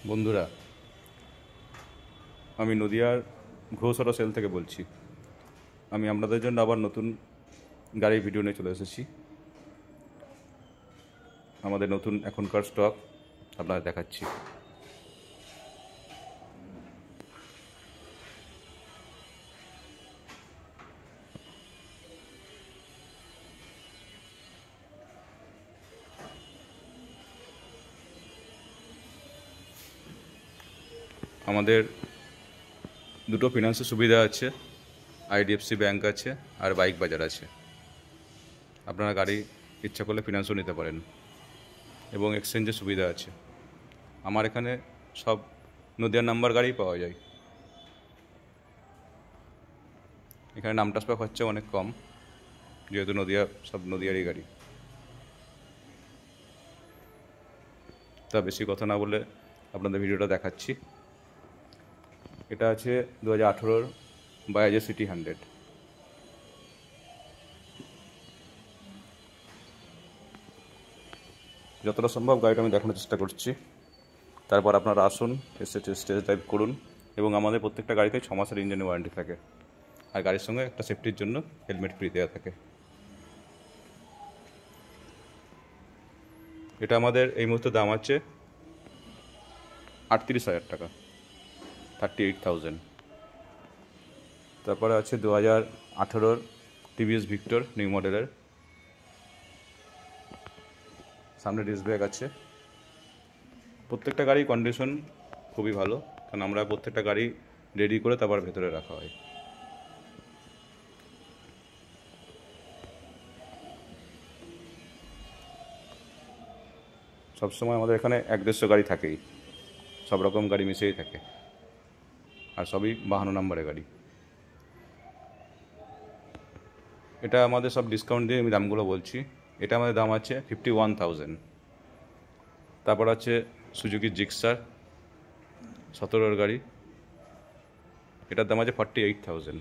বন্ধুরা, আমি নদিয়ার ঘোষ অটো সেল থেকে বলছি। আমি আপনাদের জন্য আবার নতুন গাড়ির ভিডিও নিয়ে চলে এসেছি। আমাদের নতুন এখনকার স্টক আপনাদের দেখাচ্ছি। আমাদের দুটো ফিনান্সের সুবিধা আছে, আইডিএফসি ব্যাংক আছে আর বাইক বাজার আছে। আপনারা গাড়ি ইচ্ছা করলে ফিনান্সও নিতে পারেন এবং এক্সচেঞ্জের সুবিধা আছে। আমার এখানে সব নদিয়ার নাম্বার গাড়ি পাওয়া যায়। এখানে নাম ট্রান্সফার খরচা অনেক কম, যেহেতু সব নদিয়ারই গাড়ি। তা বেশি কথা না বলে আপনাদের ভিডিওটা দেখাচ্ছি। এটা আছে 2018 বাজাজের সিটি 100। যতটা সম্ভব গাড়িটা আমি দেখানোর চেষ্টা করছি। তারপর আপনারা আসুন, এসে টেস্ট ড্রাইভ করুন। এবং আমাদের প্রত্যেকটা গাড়িতে 6 মাসের ইঞ্জিনের ওয়ারেন্টি থাকে, আর গাড়ির সঙ্গে একটা সেফটির জন্য হেলমেট ফ্রি দেওয়া থাকে। এটা আমাদের এই মুহূর্তে দাম আছে 38,000 টাকা, 38,000। তারপরে আছে 2018 টিভিএস ভিক্টর নিউ মডেলের। সামনে ডিস্ক ব্রেক আছে। প্রত্যেকটা গাড়ি কন্ডিশন খুবই ভালো, কারণ আমরা প্রত্যেকটা গাড়ি রেডি করে তারপর ভেতরে রাখা হয়। সবসময় আমাদের এখানে 150 গাড়ি থাকেই, সব রকম গাড়ি মিশেই থাকে, আর সবই 52 নম্বরের গাড়ি। এটা আমাদের সব ডিসকাউন্ট দিয়ে আমি দামগুলো বলছি। এটা আমাদের দাম আছে 51,000। তারপর আছে সুজুকি জিক্সার 17 গাড়ি, এটার দাম আছে 48,000।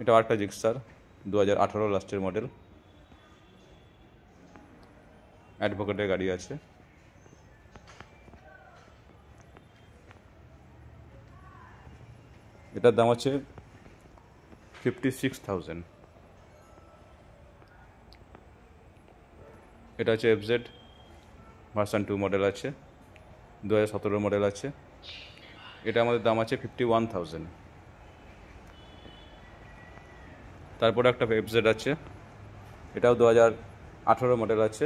এটা আরেকটা জিক্সার 2018 লাস্টের মডেল, অ্যাডভোকেটের গাড়ি আছে। এটার দাম আছে 56,000। এটা আছে এফজেড ভার্সন 2 মডেল আছে, 2017 মডেল আছে। এটা আমাদের দাম আছে 51,000। তারপরে একটা এফজেড আছে, এটাও 2018 মডেল আছে।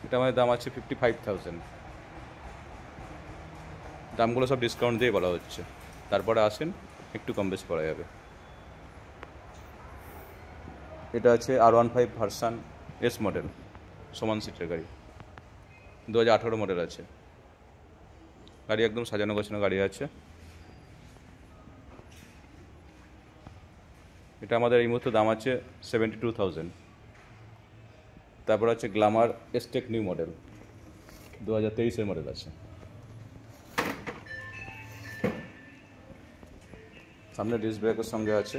এটা আমাদের দাম আছে 55,000। দামগুলো সব ডিসকাউন্ট দিয়ে বলা হচ্ছে, তারপরে আসেন, একটু কম বেশি করা যাবে। এটা আছে R15 ভার্সান এস মডেল, সমান সিটের গাড়ি, 2018 মডেল আছে। গাড়ি একদম সাজানো গোছানো গাড়ি আছে। এটা আমাদের এই মুহূর্তে দাম আছে 72,000। তারপর আছে গ্ল্যামার এসটেক নিউ মডেল, 2023 মডেল আছে। সামনে ডিস্ক ব্রেকের সঙ্গে আছে।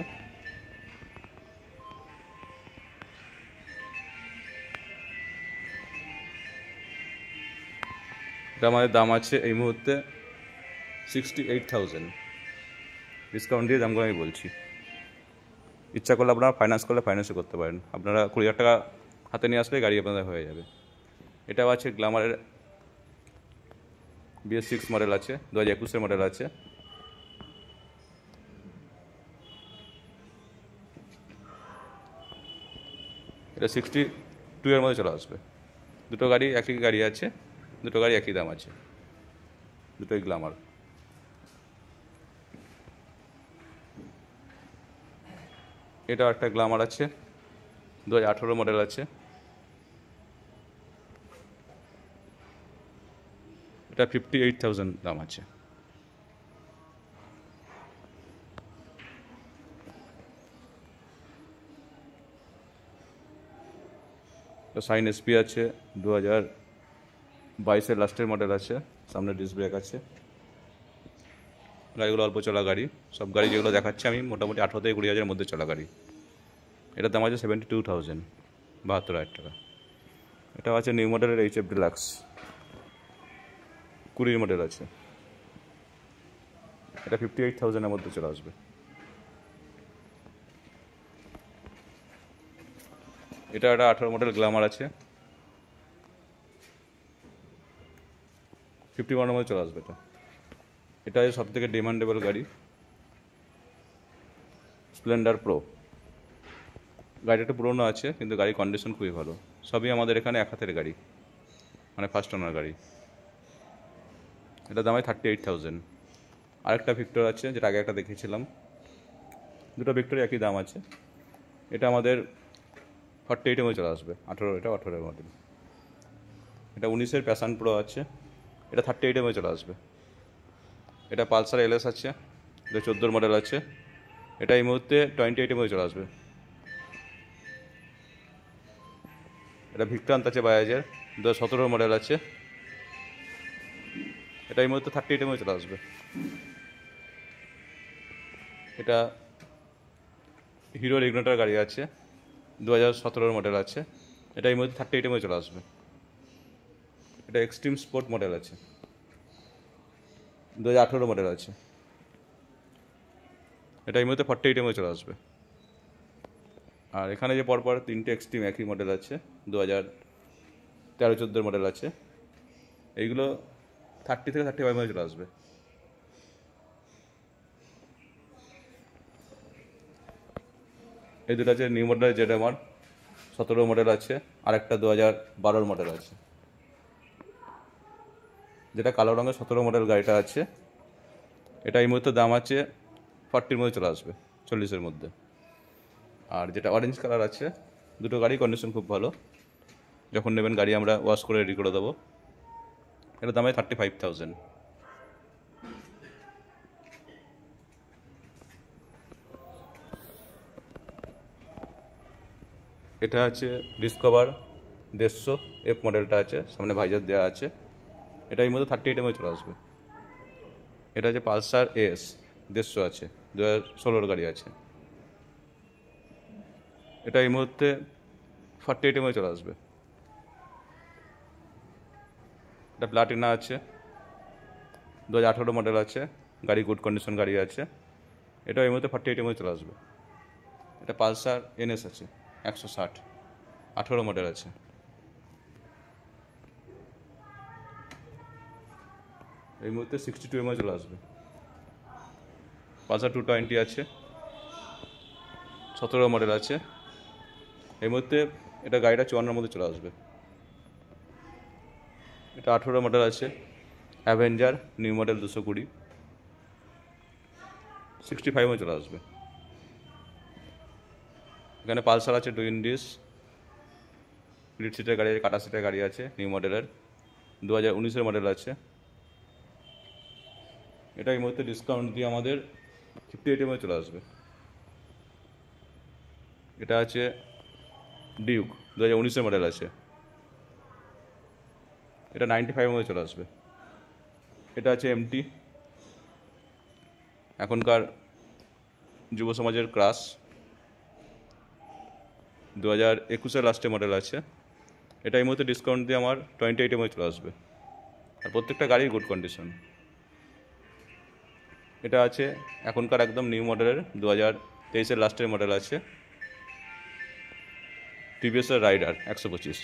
এটা আমাদের দাম আছে এই মুহূর্তে 68,000। ডিসকাউন্ট দিয়ে দামগুলো আমি বলছি। ইচ্ছা করলে আপনারা ফাইন্যান্স করলে ফাইন্যান্সও করতে পারেন। আপনারা 20,000 টাকা হাতে নিয়ে আসলে গাড়ি আপনাদের হয়ে যাবে। এটাও আছে গ্ল্যামারের BS6 মডেল আছে, 2021 মডেল আছে। এটা 62 এর মধ্যে চলে আসবে। দুটো গাড়ি একই গাড়ি আছে, দুটো গাড়ি একই দাম আছে, দুটোই গ্ল্যামার। এটাও একটা গ্ল্যামার আছে, 2018 মডেল আছে। এটা 58,000 দাম আছে। সাইন এসপি আছে, 2022 লাস্টের মডেল আছে। সামনে ডিস্ক ব্রেক আছে। গাড়িগুলো অল্প চলা গাড়ি, সব গাড়ি যেগুলো দেখাচ্ছি আমি মোটামুটি 18 থেকে 20,000-এর মধ্যে চলা গাড়ি। এটার দাম আছে 72,000, 72,000 টাকা। এটা আছে নিউ মডেলের HF ডিলাক্স, 20 মডেল আছে। এটা 58,000-এর মধ্যে চলে আসবে। এটা একটা 18 মডেল গ্ল্যামার আছে, 51-এর মধ্যে চলে আসবে। এটা সব থেকে ডিমান্ডেবল গাড়ি, স্প্লেন্ডার প্রো। গাড়িটা একটু পুরোনো আছে, কিন্তু গাড়ির কন্ডিশন খুবই ভালো। সবই আমাদের এখানে এক হাতের গাড়ি, মানে ফার্স্ট ওনার গাড়ি। এটা দাম 38,000। আরেকটা ভিক্টর আছে, যেটা আগে একটা দেখিয়েছিলাম। দুটো ভিক্টর একই দাম আছে। এটা আমাদের 48-এর মধ্যে চলে আসবে। এটা 18-এর মডেল। এটা 19-এর প্যাশন প্রো আছে, এটা 38-এর মধ্যে চলে আসবে। এটা পালসার LS আছে, এটা 14-এর মডেল আছে। এটা এই মুহূর্তে 28-এর মধ্যে চলে আসবে। এটা ভিক্রান্ত আছে বাজাজের, 2017 মডেল আছে। এটা এই মুহূর্তে 38-এর মধ্যে চলে আসবে। এটা হিরোর ইগনোটার গাড়ি আছে, 2017 মডেল আছে। এটা এই মুহূর্তে 38-এর মধ্যে চলে আসবে। এটা এক্সট্রিম স্পোর্ট মডেল আছে, 2018 মডেল আছে। এটা এই মুহূর্তে 48-এর মধ্যে চলে আসবে। আর এখানে যে পরপর তিনটে এক্সট্রিম একই মডেল আছে, 2013-14 মডেল আছে। এইগুলো 30 থেকে 35 মধ্যে চলে আসবে। এই দুটো আছে নিউ মডেল ZMR, 17 মডেল আছে। আর একটা 2012 মডেল আছে, যেটা কালো রঙের 17 মডেল গাড়িটা আছে। এটা এই মুহূর্তে দাম আছে 40-এর মধ্যে চলে আসবে, 40-এর মধ্যে। আর যেটা অরেঞ্জ কালার আছে, দুটো গাড়ি কন্ডিশন খুব ভালো। যখন নেবেন গাড়ি আমরা ওয়াশ করে রেডি করে দেবো। এটা দাম 35,000। এটা আছে ডিসকভার 150 F মডেলটা আছে, সামনে ভাইজার দেওয়া আছে। এটা এই মধ্যে 38-এর মধ্যে চলে আসবে। এটা আছে পালসার AS 150 আছে, 2016-এর গাড়ি আছে। এটা এই মুহূর্তে 48-এর মধ্যে চলে আসবে। এটা প্লাটিনা আছে, 2018 মডেল আছে। গাড়ি গুড কন্ডিশন গাড়ি আছে। এটা এই মুহূর্তে 48-এর মধ্যে চলে আসবে। এটা পালসার NS আছে, 160, 18 মডেল আছে। এই মুহূর্তে 62-এর মধ্যে চলে আসবে। পালসার 220 আছে, 17 মডেল আছে। এই মুহূর্তে এটা গাড়িটা 54-এর মধ্যে চলে আসবে। এটা 18 মডেল আছে, অ্যাভেঞ্জার নিউ মডেল 220, 65 মধ্যে চলে আসবে। এখানে পালসার আছে 2 ইন্ডিস, স্প্লিট সিটের গাড়ি আছে, কাটা সিটের গাড়ি আছে, নিউ মডেলের 2019-এর মডেল আছে। এটা এই মুহূর্তে ডিসকাউন্ট দিয়ে আমাদের 58-এর মধ্যে চলে আসবে। এটা আছে ডিউক, 2019-এর মডেল আছে। এটা 95-এর মধ্যে চলে আসবে। এটা আছে MT, এখনকার যুব সমাজের ক্রাশ, 2021-এর লাস্টে মডেল আছে। এটা এই মুহূর্তে ডিসকাউন্ট দিয়ে আমার 28-এর মধ্যে চলে আসবে। আর প্রত্যেকটা গাড়ি গুড কন্ডিশন। এটা আছে এখনকার একদম নিউ মডেলের, 2023-এর লাস্টের মডেল আছে, TVS-এর রাইডার 125।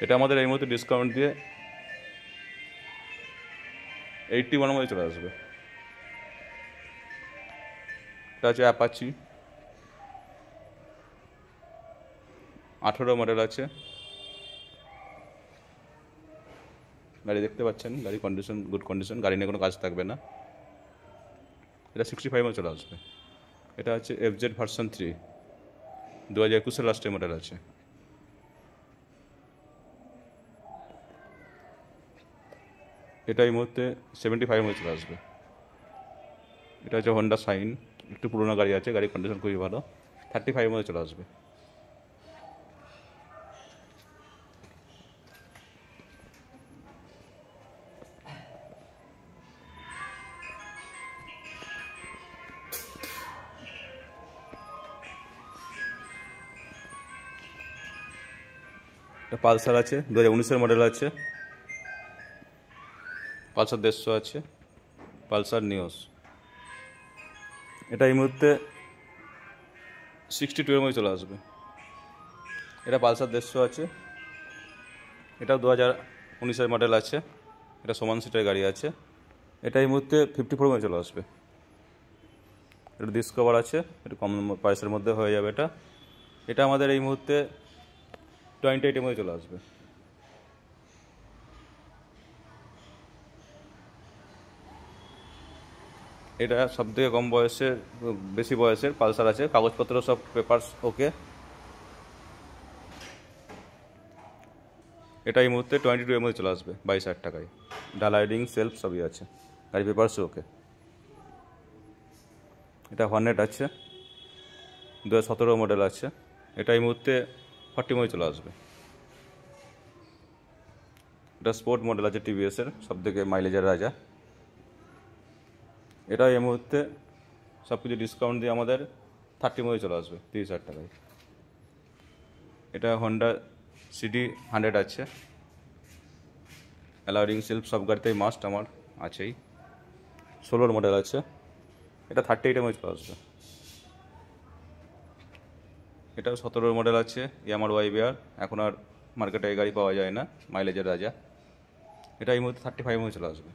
এটা আমাদের এই মুহূর্তে ডিসকাউন্ট দিয়ে 81-এর মধ্যে চলে আসবে। এটা আছে অ্যাপাচি, 18 মডেল আছে। গাড়ি দেখতে পাচ্ছেন, গাড়ি কন্ডিশন গুড কন্ডিশন, গাড়ি নিয়ে কোনো কাজ থাকবে না। এটা 65-এ চলে আসবে। এটা আছে FZ ভার্সন 3, 2021-এর লাস্টের মডেল আছে। এটা এই মুহূর্তে 75-এর মধ্যে চলে আসবে। এটা হচ্ছে হন্ডা সাইন, একটু পুরোনো গাড়ি আছে, গাড়ির কন্ডিশন খুবই ভালো, 35-এর মধ্যে চলে আসবে। পালসার আছে, 2019-এর মডেল আছে, পালসার 150 আছে, পালসার নিওস। এটা এই মুহূর্তে 62 মধ্যে চলে আসবে। এটা পালসার 150 আছে, এটাও 2019-এর মডেল আছে, এটা সমান সিটের গাড়ি আছে। এটা এই মুহূর্তে 54 মধ্যে চলে আসবে। এটা ডিসকভার আছে, একটু কম প্রাইসের মধ্যে হয়ে যাবে। এটা আমাদের এই মুহূর্তে 28 মধ্যে চলে আসবে। এটা সবথেকে কম বয়সের, বেশি বয়সের পালসার আছে, কাগজপত্র সব পেপারস ওকে। এটা এই মুহূর্তে 22 মধ্যে চলে আসবে 22,000 টাকায়। ডালাইডিং সেলফ সবই আছে, গাড়ি পেপারস ওকে। এটা হর্নেট আছে, 2017 মডেল আছে, এটা এই মুহূর্তে 40 মধ্যে চলে আসবে। এটা স্পোর্ট মডেল আছে টিভিএসের, সবথেকে মাইলেজের রাজা। এটা এই মুহূর্তে সব কিছু ডিসকাউন্ট দিয়ে আমাদের 30 মধ্যে চলে আসবে 30,000 টাকায়। এটা হন্ডা সিডি 100 আছে, অ্যালাউডিং সেলফ সব গাড়িতেই মাস্ট আমার আছেই। 16 মডেল আছে, এটা 38 মধ্যে চলে আসবে। এটাও 17 মডেল আছে, ইয়ামার ওয়াইবিআর, এখন আর মার্কেটে এই গাড়ি পাওয়া যায় না, মাইলেজের রাজা। এটা এই মুহূর্তে 35 মধ্যে চলে আসবে।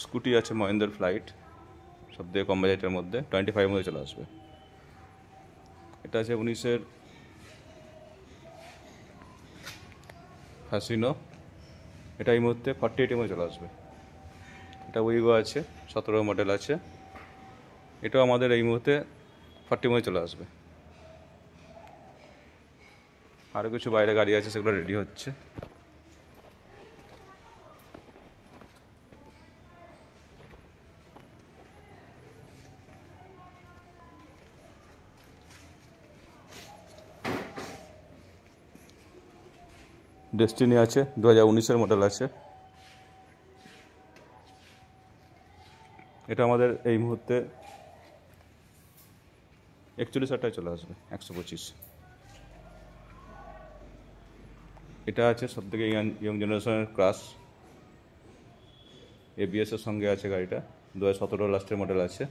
স্কুটি আছে মহেন্দ্র ফ্লাইট, সবথেকে কম বাজেটের মধ্যে 25 মধ্যে চলে আসবে। এটা আছে 19-এর হাসিনো, এটা এই মুহূর্তে 48 মধ্যে চলে আসবে। এটা উইগো আছে, 17 মডেল আছে, এটাও আমাদের এই মুহূর্তে 40 মধ্যে চলে আসবে। আরও কিছু বাইরে গাড়ি আছে, সেগুলো রেডি হচ্ছে। ডেস্টিনি আছে, 2019-এর মডেল আছে, এটা আমাদের এই মুহূর্তে 41,000 টাকায় চলে আসবে, 125। এটা আছে সবথেকে ইয়ং জেনারেশনের ক্রাশ, এবিএসের সঙ্গে আছে গাড়িটা, 2017 লাস্টের মডেল আছে।